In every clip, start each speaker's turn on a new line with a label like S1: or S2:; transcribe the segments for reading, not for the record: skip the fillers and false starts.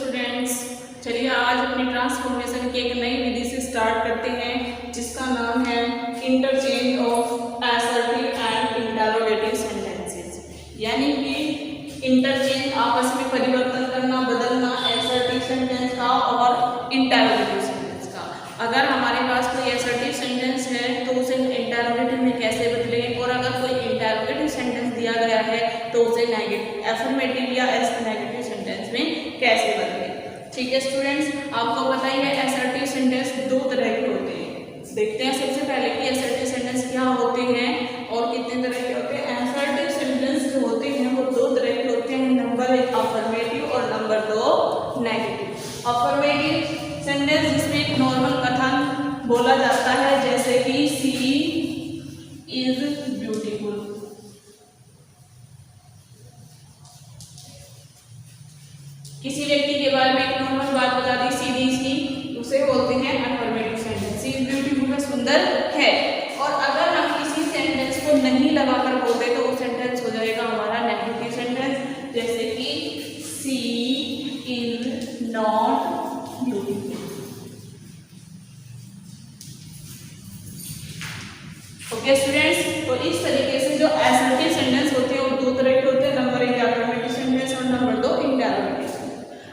S1: Students, चलिए आज अपनी ट्रांसफॉर्मेशन की एक नई विधि से स्टार्ट करते हैं जिसका नाम है interchange of assertive and interrogative sentences. यानी कि इंटरचेंज आपस में परिवर्तन करना, बदलना असर्टिव सेंटेंस का और इंटरोगेटिव सेंटेंस का। अगर हमारे पास कोई असर्टिव सेंटेंस है तो उसे इंटरोगेटिव में कैसे बदलें, और अगर कोई इंटरोगेटिव सेंटेंस दिया गया है तो उसे नेगेटिव अफर्मेटिव या नेगेटिव सेंटेंस में कैसे बदलें। ठीक है स्टूडेंट्स, आपको पता ही है असर्टिव सेंटेंस दो तरह के होते हैं। देखते हैं सबसे पहले कि असर्टिव सेंटेंस क्या होते हैं और कितने तरह के होते हैं। असर्टिव सेंटेंस जो होते हैं वो दो तरह के होते हैं, नंबर एक अफर्मेटिव और नंबर दो नेगेटिव। अफर्मेटिव सेंटेंस जिसमें एक नॉर्मल कथन बोला जाता है, जैसे कि सी इज ब्यूटीफुल। किसी व्यक्ति के बारे में एक नॉर्मल बात बता दी सीधी सी, उसे बोलते हैं affirmative sentence. She is beautiful का सुंदर है। और अगर हम किसी सेंटेंस को नहीं लगाकर बोलते तो वो सेंटेंस हो जाएगा हमारा नेगेटिव सेंटेंस, जैसे कि she is not beautiful. Okay students, तो इस तरीके से जो असर्टिव सेंटेंस होते हैं वो दो तरह के होते हैं, नंबर एक अफर्मेटिव सेंटेंस और नंबर दो इंटरोगेटिव।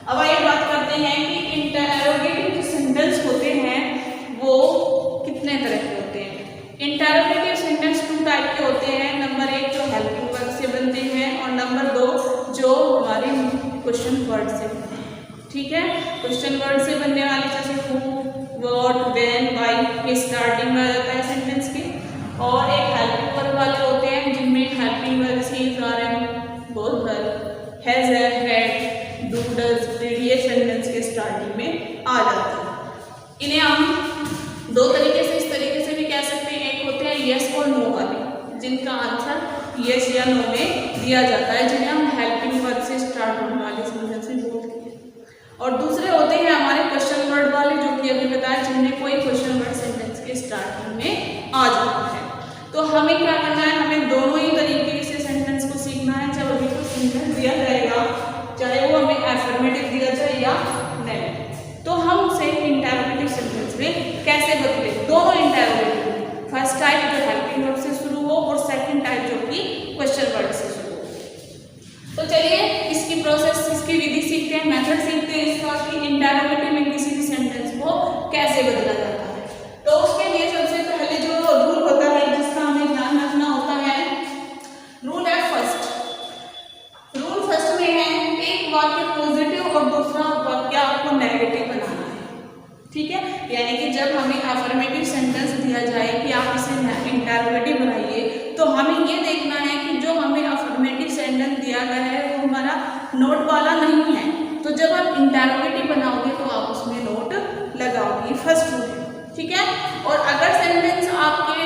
S1: अब आइए बात करते हैं कि इंटरोगेटिव जो सेंटेंस होते हैं वो कितने तरह के होते हैं। इंटरोगेटिव सेंटेंस टू टाइप के होते हैं, नंबर एक जो हेल्पिंग वर्ब से बनते हैं और नंबर दो जो हमारे क्वेश्चन वर्ड से बनते हैं। ठीक है, क्वेश्चन वर्ड से बनने वाले जैसे हु, व्हाट, व्हेन, व्हाई, ये स्टार्टिंग में आ जाता है सेंटेंस के। और एक हेल्पिंग वर्ब वाले होते हैं जिनमें हेल्पिंग वर्ब से are am, both verb, has, had, do, does, did ये सेंटेंस के स्टार्टिंग में आ जाते हैं। इन्हें हम दो तरीके से, इस तरीके से भी कह सकते हैं। एक होते हैं यस और नो वाले, जिनका आंसर यस या नो में दिया जाता है, जिन्हें हम हेल्पिंग वर्ब से स्टार्ट होने वाले सेंटेंस में बोलते हैं। और दूसरे होते हैं हमारे क्वेश्चन वर्ड वाले, जो कि अभी बताया, जिनमें कोई क्वेश्चन वर्ड सेंटेंस के स्टार्टिंग में आ जाता है। तो हमें क्या करना है, हमें दोनों ही तरीके से सेंटेंस को सीखना है। जब अभी कोई सेंटेंस दिया जाएगा, चाहे वो हमें अफर्मेटिव दिया जाए या नेगेटिव, तो हम उसे इंटरोगेटिव सेंटेंस में कैसे बदलें। दोनों इंटरोगेटिव, फर्स्ट टाइप जो हेल्पिंग वर्ब से शुरू हो और सेकंड टाइप जो कि क्वेश्चन वर्ड से शुरू हो। तो चलिए इसकी प्रोसेस, इसकी विधि सीखते हैं, मेथड सीखते हैं इसका कि इंटरोगेटिव में किसी भी सेंटेंस को कैसे बदला जाता है। तो उसके लिए सबसे पहले जो रूल होता है जिसका हमें ध्यान रखना होता है, रूल है फर्स्ट। रूल फर्स्ट में है एक वाक्य पॉजिटिव और दूसरा वाक्य आपको नेगेटिव बनाना है। ठीक है, यानी कि जब हमें अफर्मेटिव सेंटेंस दिया जाए कि आप इसे इंटरोगेटिव बनाइए, तो हमें ये देखना है कि जो हमें अफर्मेटिव सेंटेंस दिया गया है वो हमारा नोट वाला नहीं है। तो जब आप इंटरोगेटिव बनाओगे तो आप उसमें नोट लगाओगे, फर्स्ट रूल। ठीक है, और अगर सेंटेंस आपके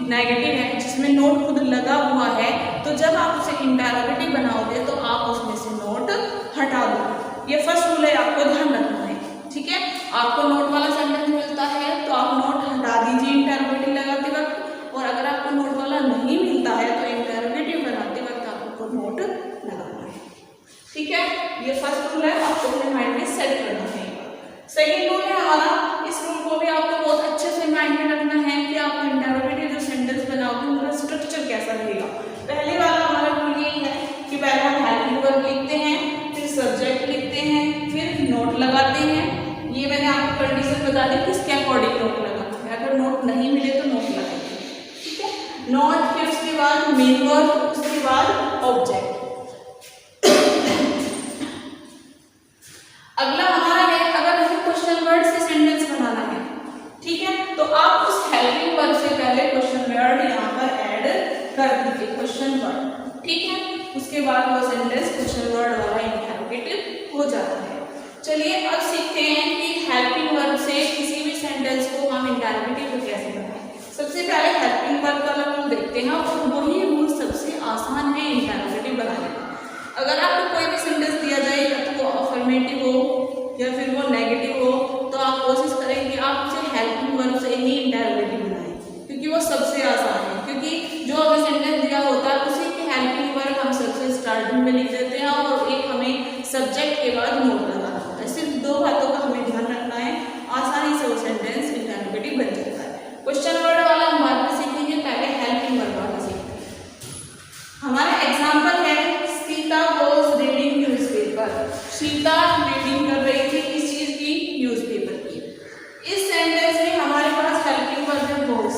S1: नेगेटिव है जिसमें नोट खुद लगा हुआ है, तो जब आप उसे इंटरोगेटिव बनाओगे तो आप उसमें से नोट हटा दो। ये फर्स्ट रूल है, आपको ध्यान रखना है। ठीक है, आपको नोट वाला सेंटेंस मिलता है तो आप नोट हटा दीजिए इंटरोगेटिव लगाते वक्त, और अगर आपको नोट वाला नहीं मिलता है तो इंटरोगेटिव बनाते वक्त आपको नोट लगाना है। ठीक है, ये फर्स्ट रूल है, आपको अपने माइंड में सेट करना है। सेकेंड रूल है हमारा, इस रूल को भी आपको बहुत अच्छे से माइंड में रखना है कि आपको इंटरोगेटिव जो सेंटेंस बनाओगे उनका स्ट्रक्चर कैसा रहेगा। पहले वाला हमारा रूल यही है कि पहले हम हेल्पिंग वर्ब लिखते हैं, फिर सब्जेक्ट लिखते हैं, फिर नोट लगाते हैं। ये मैंने आपको कंडीशन बता दी किसके अकॉर्डिंग नोट लगाना है। अगर नोट नहीं मिले तो नोट लगाएंगे। ठीक है, नोट, फिर उसके बाद मेन वर्ब, उसके बाद ऑब्जेक्ट। अगला हमारा है, अगर हमें क्वेश्चन वर्ड से सेंटेंस बनाना है, ठीक है, तो आप उस हेल्पिंग वर्ब से पहले क्वेश्चन वर्ड यहाँ पर ऐड कर दीजिए, क्वेश्चन वर्ड। ठीक है, उसके बाद वो सेंटेंस क्वेश्चन वर्ड वाला इंटरोगेटिव हो जाता है। चलिए अब सीखते हैं कि हेल्पिंग वर्ब से किसी भी सेंटेंस को हम इंटरोगेटिव कैसे बनाएं। सबसे पहले हेल्पिंग वर्ब वाला रूल देखते हैं, और वही रूल सबसे आसान है इंटरोगेटिव बनाने का। अगर आपको कोई भी सेंटेंस दिया जाए, या तो वो अफर्मेटिव हो या फिर वो नेगेटिव हो, तो आप कोशिश करें कि आप उसे हेल्पिंग वर्ब से ही इंटरोगेटिव बनाएं, क्योंकि वो सबसे आसान है। क्योंकि जो हमें सेंटेंस दिया होता है उसी की हेल्पिंग वर्ब हम सबसे स्टार्टिंग में लिख देते हैं, और एक हमें सब्जेक्ट के बाद नोट लगाना होता है। दो बातों का हमें ध्यान रखना है, आसानी से वो सेंटेंस इंटरोगेटिव बन जाता है। क्वेश्चन वर्ड वाला हम बाद में सीखेंगे, पहले हेल्पिंग वर्ब वाला सीखते हैं। हमारा एग्जाम्पल है Sita was reading newspaper. Sita reading कर रही थी किस चीज की? न्यूज़पेपर की। इस सेंटेंस में हमारे पास हेल्पिंग वर्ब है वॉज।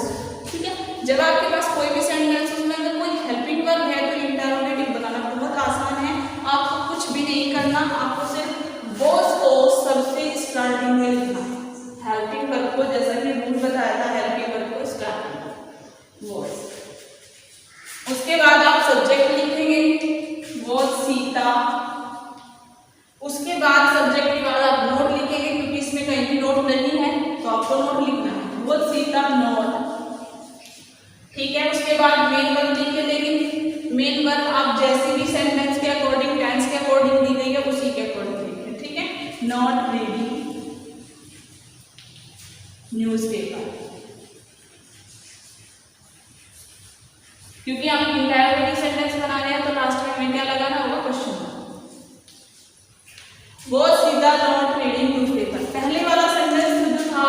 S1: ठीक है, जब आपके पास कोई भी सेंटेंस उसमें अगर कोई हेल्पिंग वर्ब है तो इंटरोगेटिव बनाना बहुत आसान है। आपको कुछ भी नहीं करना, आपको सिर्फ वॉज को सबसे स्टार्टिंग में लिखना है। हेल्पिंग वर्ब को जैसा कि रूल बताया था, हेल्पिंग वर्ब को स्टार्टिंग वॉज, उसके बाद आप सब्जेक्ट लिखेंगे वॉज सीता, उसके बाद सब्जेक्ट के बाद आप नोट लिखेंगे, क्योंकि इसमें कहीं भी नोट नहीं है तो आपको नोट लिखना है, वॉज सीता नोट। ठीक है, उसके बाद मेन वर्ब लिखे, लेकिन मेन वर्ब आप जैसे भी सेंटेंस के अकॉर्डिंग, टेंस के अकॉर्डिंग दी गई है उसी के अकॉर्डिंग लिखें। ठीक है, नॉट रीडिंग न्यूज़पेपर, क्योंकि हम इंटरोगेटिव सेंटेंस बना रहे हैं तो लास्ट में हमें क्या लगाना होगा? क्वेश्चन। वो सीधा नॉट रीडिंग न्यूज़पेपर, पहले वाला सेंटेंस जो था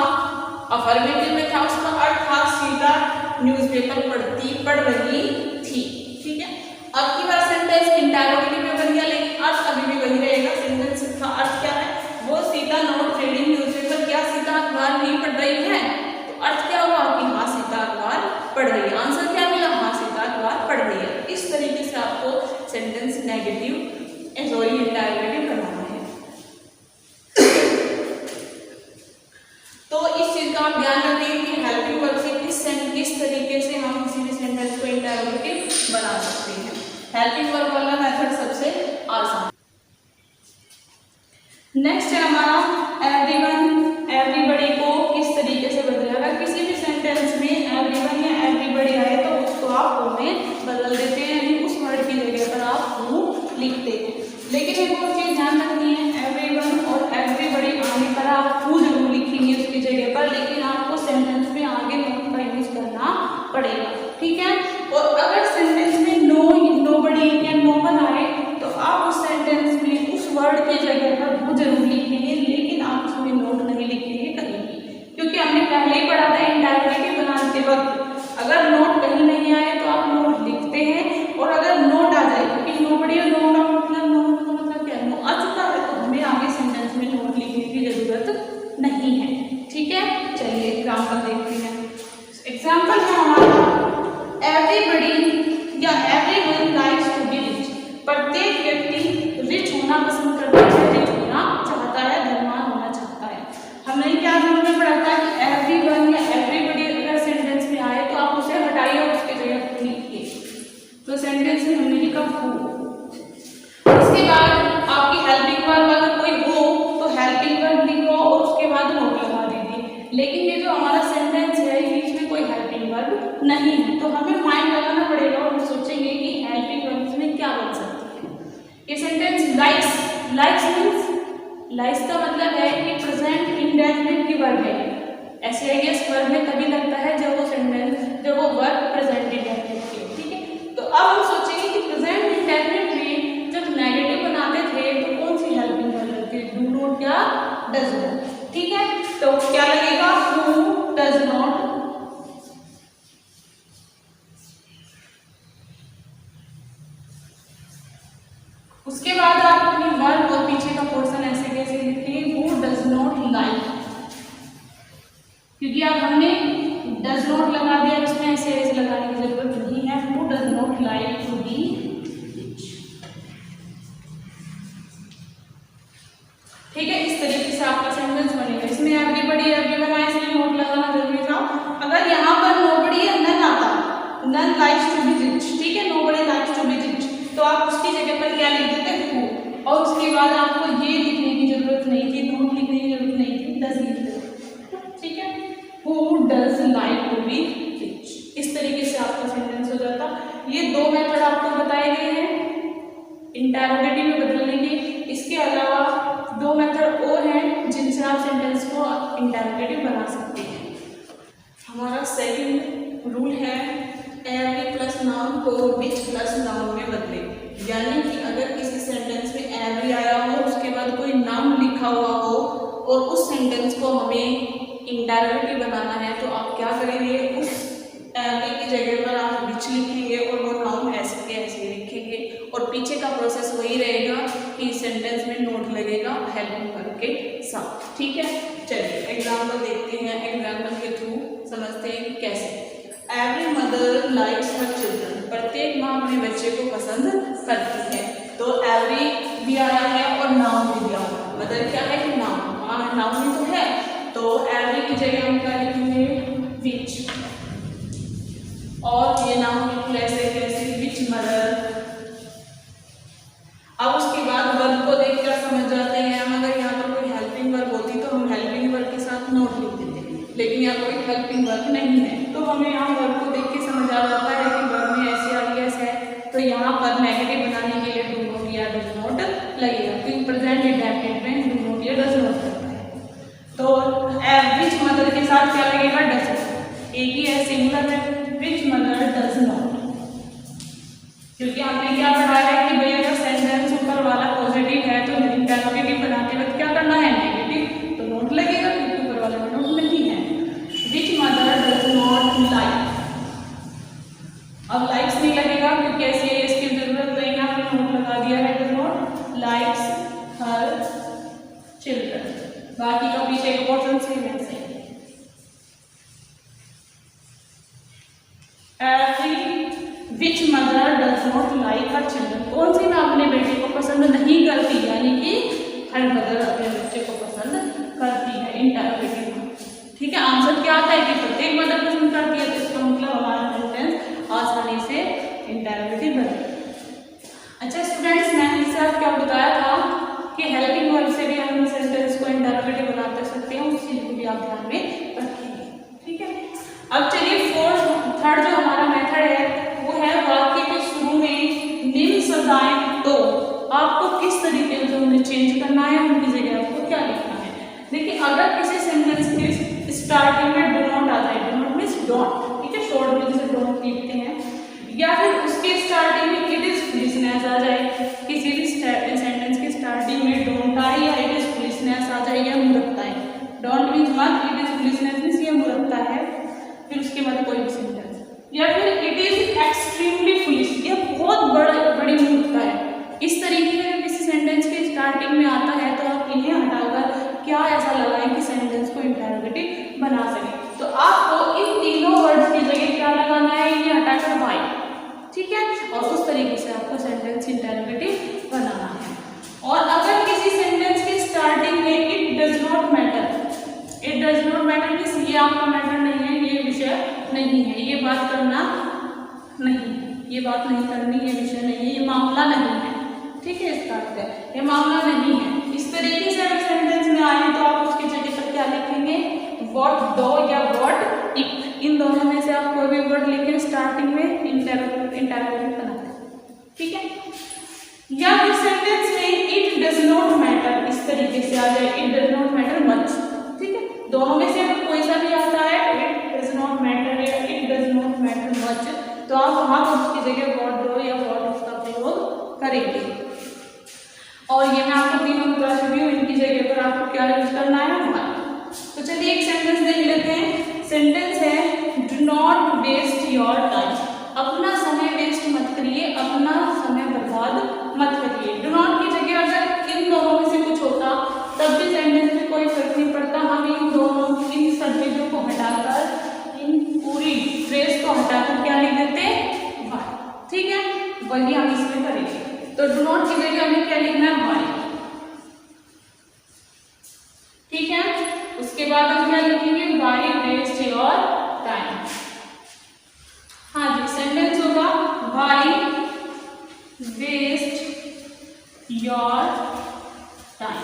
S1: अफर्मेटिव में था, उसका अर्थ था सीधा न्यूज़पेपर पढ़ रही थी। ठीक है, अब की बार सेंटेंस इंटरोगेटिव में बन गया, लेकिन अर्थ अभी भी वही रहेगा। सेंटेंस का अर्थ क्या है? वो सीता नॉट रीडिंग न्यूज़पेपर, क्या सीता अखबार नहीं पढ़ रही है? तो अर्थ क्या हुआ कि हाँ सीता अखबार पढ़ रही है। आंसर क्या मिला? हाँ सीता अखबार पढ़ रही है। इस तरीके से आपको सेंटेंस नेगेटिव सॉरी इंटरोगेटिव बनाना है। तो इस चीज का आप ध्यान रखें कि हेल्पिंग वर्ब से किस तरीके से हम किसी भी सेंटेंस को इंटरोगेटिव बना सकते हैं। हेल्पिंग वर्ब वाला मेथड सबसे आसान। नेक्स्ट है हमारा एवरीवन, एवरीबॉडी को किस तरीके से बदलेगा। अगर किसी भी सेंटेंस में एवरीवन या एवरीबॉडी आए तो उसको आप ओ में बदल देते हैं, यानी उस वर्ड की जगह पर आप हु लिखते हैं। लेकिन एक और चीज ध्यान रखनी है, एवरीवन और एवरीबॉडी आने पर आप हु जरूर लिखेंगे उसकी जगह पर, लेकिन आपको सेंटेंस में आगे नोट का यूज करना पड़ेगा। ठीक है, और अगर सेंटेंस में नोबडी या नो वन आए तो आप उस सेंटेंस में उस वर्ड की जगह पर हु जरूर लिखेंगे, लेकिन आप उसमें नोट नहीं लिखेंगे कहीं भी, क्योंकि हमने पहले ही पढ़ा था इंटरोगेटिव बनाते वक्त अगर नोट कहीं नहीं आए तो आप नोट लिखते हैं, और अगर नोट आ जाए, क्योंकि नोबडी और नो का मतलब क्या, नो आ चुका है तो हमें आगे सेंटेंस में नोट लिखने की जरूरत नहीं है। ठीक है, चलिए एग्जाम्पल देखते हैं। एग्जाम्पल है हमारा एवरीबॉडी या everyone likes to be rich. प्रत्येक व्यक्ति रिच होना पसंद करता है, रिच होना चाहता है, धनवान होना चाहता है। हमने क्या हमने पढ़ा था कि एवरीवन या एवरीबॉडी अगर सेंटेंस में आए तो आप उसे हटाइए और उसके जगह हु लिखिए। तो सेंटेंस में हमने लिखा हु। इसके बाद आपकी हेल्पिंग वर्ब अगर कोई हो तो हेल्पिंग वर्ब लिखो और उसके बाद नोट लगा दीजिए। लेकिन ये जो हमारा सेंटेंस है इसमें कोई हेल्पिंग वर्ब नहीं है, तो हमें माइंड लगाना पड़ेगा और सोचेंगे कि हेल्पिंग वर्ब में क्या बन सकती है। ये sentence likes, likes means likes का मतलब है कि प्रेजेंट इंडेफिनिट की वर्ब है। ऐसे एस वर्ब में तभी लगता है जब वो सेंटेंस जब वो वर्ब प्रेजेंट इंडेफिनिट की है। ठीक है, तो अब हम सोचेंगे कि प्रेजेंट इंडेफिनिट में जब नेगेटिव बनाते थे तो कौन सी हेल्पिंग वर्ब लगती है, डू नॉट या डज नॉट। ठीक है, तो क्या लगेगा, हु डज नॉट। उसके बाद आप अपनी वर्ब और पीछे का पोर्शन ऐसे कैसे लिखेंगे, हु डज नॉट लाइक, क्योंकि अब हमने डज नॉट लगा दिया, उसमें ऐसे ऐसे लगाने की जरूरत नहीं है। Who does not like to be rich. ठीक है, इस तरीके से आपका सेंटेंस बनेगा। इसमें एवरीबॉडी एवरीवन आए इसलिए नोट लगाना जरूरी था। अगर यहाँ पर नोबडी या नन आता, none likes to be rich, ठीक है, nobody likes to be rich, तो आप उसकी जगह पर क्या लिख देते हु, और उसके बाद आपको ये लिखने की जरूरत नहीं थी, नोट लिखने की जरूरत नहीं थी, डज लिख देते। ठीक है, who does like to be rich. इस तरीके से आपका सेंटेंस हो जाता। ये दो मेथड आपको बताए गए हैं इंटरोगेटिव में बदलने के। इसके अलावा दो मेथड और हैं जिनसे आप सेंटेंस को इंटरोगेटिव बना सकते हैं। हमारा सेकंड रूल है एवरी प्लस नाउन को विच प्लस नाउन में बदले, यानी कि अगर किसी सेंटेंस में एवरी आया हो उसके बाद कोई नाउन लिखा हुआ हो और उस सेंटेंस को हमें इंटरोगेटिव बनाना है, तो आप क्या करेंगे, उस एवरी की जगह पर आप विच लिखेंगे और वो नाउन ऐसे के ऐसे लिखेंगे, और पीछे का प्रोसेस वही रहेगा कि सेंटेंस में नोट लगेगा हेल्पिंग वर्ब के साथ। ठीक है, चलिए एग्जाम्पल देखते हैं, एग्जाम्पल के थ्रू समझते हैं कि कैसे। Every mother likes her children, प्रत्येक माँ अपने बच्चे को पसंद करती है। तो एवरी भी आया है और नाउन भी दिया हुआ है। मदर क्या है कि नाउन, हाँ नाउन ही तो है, तो एवरी की जगह हम क्या लिखेंगे, विच, और ये नाउन ऐसे कैसे, विच मदर। अब उसके बाद वर्ब को देखकर समझ जाते हैं, हम अगर यहाँ पर कोई हेल्पिंग वर्ब होती तो हम हेल्पिंग वर्ब के साथ नोट लिख देते, लेकिन यहाँ कोई हेल्पिंग वर्ब नहीं है, तो हमें यहाँ वर्ब को देख के समझ आ जाता है कि वर्ब में ऐसे आ गया है, तो यहाँ पर नेगेटिव बनाने के लिए डू नॉट या डज नॉट लगेगा, क्योंकि प्रेजेंट इंडेफिनिट में डू नॉट या डज नॉट लगता है। तो विच मदर के साथ क्या लगेगा, डज, एक ही है, सिंगुलर में, विच मदर डज नॉट, क्योंकि हमने क्या पढ़ा है कि भैया अगर सेंटेंस ऊपर वाला पॉजिटिव है तो इंटरोगेटिव बनाते वक्त क्या करना है, नेगेटिव, तो नोट लगेगा, क्योंकि ऊपर वाला में नोट नहीं है। Which mother does not like, अब लाइक्स नहीं लगेगा क्योंकि ऐसे इसकी जरूरत नहीं है, हमने नोट लगा दिया है, does not likes her children, बाकी का पीछे का पोर्शन सेम है। Which mother does not like her children, कौन सी माँ अपने बेटे को पसंद नहीं करती, यानी कि हर मदर अपने बच्चे को पसंद करती है, इंटरोगेटिव। ठीक है, आंसर क्या आता है कि प्रत्येक मदर पसंद करती है, तो इसका मतलब हमारा सेंटेंस आसानी से इंटरोगेटिव बने। अच्छा स्टूडेंट्स, मैंने इससे आप क्या बताया था कि हेल्पिंग वर्ब से भी हम सेंटेंस को इंटरोगेटिव बना सकते हैं, उस चीज को भी आप ध्यान में रखेंगे। ठीक है, अब चलिए थर्ड जो हमारा मेथड है वो है वाक्य के शुरू में निम्न सदाएं, तो आपको किस तरीके से उन्हें चेंज करना है, उनकी जगह आपको क्या लिखना है। देखिए, अगर किसी सेंटेंस के स्टार्टिंग में डू नॉट आ जाए, डू नॉट मीन्स डोंट, ठीक है, शॉर्ट में जैसे डोंट लिखते हैं, या फिर उसके स्टार्टिंग में इट इज फुलिशनेस आ जाए, किसी भी सेंटेंस के स्टार्टिंग में डोंट आए या इट इज फुलिशनेस आ जाए, या मूर्खता है, डोंट मीन्स मत, इट इज फुलिशनेस मीन्स ये मूर्खता है, फिर उसके बाद कोई भी सेंटेंस, या फिर इट इज एक्सट्रीमली फुलिश, ये बहुत बड़ी मूर्खता है, इस तरीके से किसी सेंटेंस के स्टार्टिंग में आता है, तो आप इन्हें हटाकर क्या ऐसा लगाएं कि सेंटेंस को इंटरोगेटिव बना सके। तो आपको इन तीनों वर्ड्स की जगह क्या लगाना है, ये हटाकर वाई, ठीक है, और उस तरीके से आपको सेंटेंस इंटरोगेटिव बनाना है। और अगर किसी सेंटेंस के स्टार्टिंग में it does not matter, it does not matter means ये आपका मैटर नहीं है, ये विषय नहीं है, ये बात करना नहीं, ये बात नहीं करनी, ये विषय नहीं है, ये मामला नहीं है, ठीक है, इसका अर्थ है ये मामला नहीं है। इस तरीके से अगर सेंटेंस में आए तो आप उसकी जगह पर क्या लिखेंगे, व्हाट डो या व्हाट इफ, इन दोनों में से आप कोई भी वर्ड लिखें स्टार्टिंग में इंटरोगेटिव बनाते हैं, ठीक है। या फिर सेंटेंस में इट डज नॉट मैटर, इस तरीके से आ जाए, it does not matter much, ठीक है, दोनों में से अगर कोई सा भी आता है, इट डज नॉट मैटर या it does not matter much, तो आप वहां पर उसकी जगह व्हाट डो या व्हाट इफ का प्रयोग करेंगे। और ये मैं आपको तीनों बता चुकी हूँ, इनकी जगह पर आपको क्या यूज करना है, व्हाट। तो चलिए एक सेंटेंस देख लेते हैं। सेंटेंस है do not waste your time, अपना समय वेस्ट मत करिए, अपना समय बर्बाद मत करिए। डू नॉट की जगह अगर इन दोनों में से कुछ होता तब भी सेंटेंस में कोई फर्क नहीं पड़ता, हम इन दोनों इन सब चीजों को हटाकर, इन पूरी फ्रेज को हटाकर क्या लिख देते, व्हाट, ठीक है, वही हम इसमें करेंगे। तो डू नॉट की जगह हमें क्या लिखना है, व्हाई, ठीक है। उसके बाद हम क्या लिखेंगे, व्हाई वेस्ट योर टाइम। हाँ जी, सेंटेंस होगा व्हाई वेस्ट योर टाइम,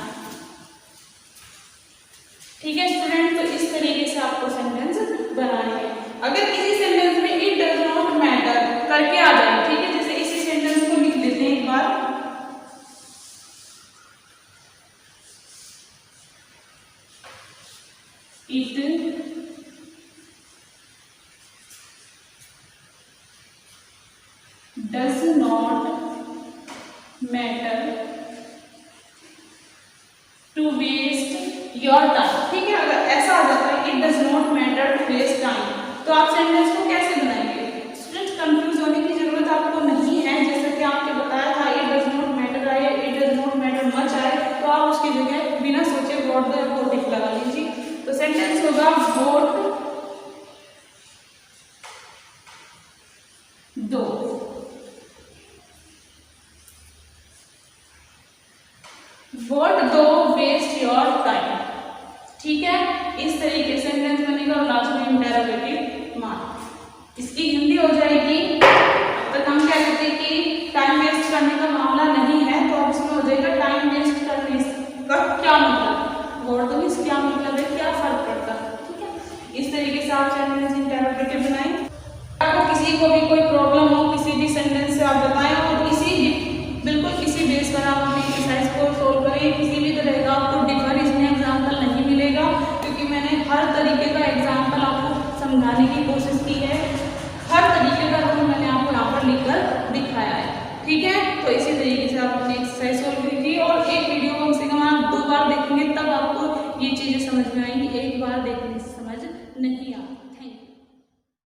S1: ठीक है स्टूडेंट। तो इस तरीके से आपको सेंटेंस बनाने हैं। अगर किसी सेंटेंस में इट डज नॉट मैटर करके आ जाए, ठीक है, जैसे इसी सेंटेंस को लिख लेते हैं एक बार, it does not matter to waste your time, ठीक है। अगर ऐसा आ जाता है it does not matter to waste time, तो आप सेंटेंस को कैसे बनाएंगे? स्टूडेंट कंफ्यूज होने की जरूरत आपको नहीं है, जैसे कि आपने बताया था इट डज नॉट मैटर आए, it does not matter much आए, तो आप उसकी जगह बिना सोचे वॉट दो या टिक लगा लीजिए। तो सेंटेंस होगा वॉट दो, वॉट दो वेस्ट योर टाइम, ठीक है। इस तरीके से सेंटेंस बनेगा और लास्ट में इंटरोगेटिव मार्क। इसकी हिंदी हो जाएगी, अब तक हम क्या कहते हैं कि टाइम वेस्ट करने का मामला नहीं है, तो अब इसमें हो जाएगा टाइम वेस्ट करने का क्या मतलब, वॉट दो मींस क्या मतलब है, क्या फर्क पड़ता है, ठीक है। इस तरीके से आप सेंटेंस इंटरोगेटिव बनाएं। आपको किसी को भी कोई प्रॉब्लम हो किसी भी सेंटेंस से आप बताएं और बिल्कुल किसी बेस पर आप अपनी एक्सरसाइज को सोल्व करें। किसी भी तरह का आपको डिफर इसमें एग्जाम्पल नहीं मिलेगा, क्योंकि मैंने हर तरीके का एग्जाम्पल आपको समझाने की कोशिश की है, हर तरीके का रूल मैंने आपको यहाँ पर लिखकर दिखाया है, ठीक है। तो इसी तरीके से आप अपनी एक्सरसाइज सोल्व कीजिए और एक वीडियो कम से कम आप 2 बार देखेंगे, तब आपको ये चीज़ें समझ में आएंगी, एक बार देखने से समझ नहीं आती।